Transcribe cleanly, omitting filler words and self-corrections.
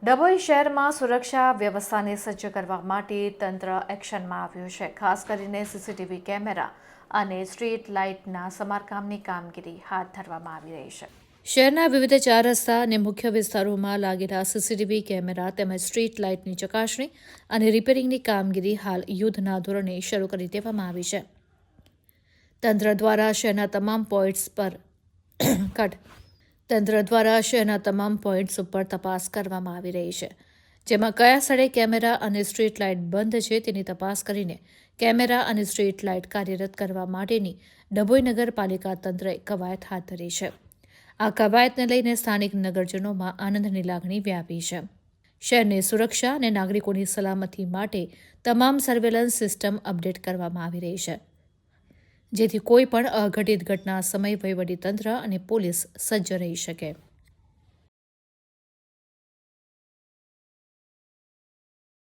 ડભોઈ શહેરમાં સુરક્ષા વ્યવસ્થાને સજ્જ કરવા માટે તંત્ર એક્શનમાં આવ્યું છે. ખાસ કરીને સીસીટીવી કેમેરા અને સ્ટ્રીટ લાઇટના સમારકામની કામગીરી હાથ ધરવામાં આવી રહી છે. શહેરના વિવિધ 4 રસ્તા અને મુખ્ય વિસ્તારોમાં લાગેલા સીસીટીવી કેમેરા તેમજ સ્ટ્રીટ લાઇટની ચકાસણી અને રિપેરિંગની કામગીરી હાલ યુદ્ધના ધોરણે શરૂ કરી દેવામાં આવી છે. તંત્ર દ્વારા શહેરના તમામ પોઈન્ટ્સ ઉપર તપાસ કરવામાં આવી રહી છે, જેમાં કયા સ્થળે કેમેરા અને સ્ટ્રીટ લાઇટ બંધ છે તેની તપાસ કરીને કેમેરા અને સ્ટ્રીટ લાઇટ કાર્યરત કરવા માટેની ડભોઈ નગરપાલિકા તંત્રએ કવાયત હાથ ધરી છે. આ કવાયતને લઈને સ્થાનિક નગરજનોમાં આનંદની લાગણી વ્યાપી છે. શહેરની સુરક્ષા અને નાગરિકોની સલામતી માટે તમામ સર્વેલન્સ સિસ્ટમ અપડેટ કરવામાં આવી રહી છે, જેથી કોઈ પણ અઘટિત ઘટના સમયે વહીવટીતંત્ર અને પોલીસ સજ્જ રહી શકે.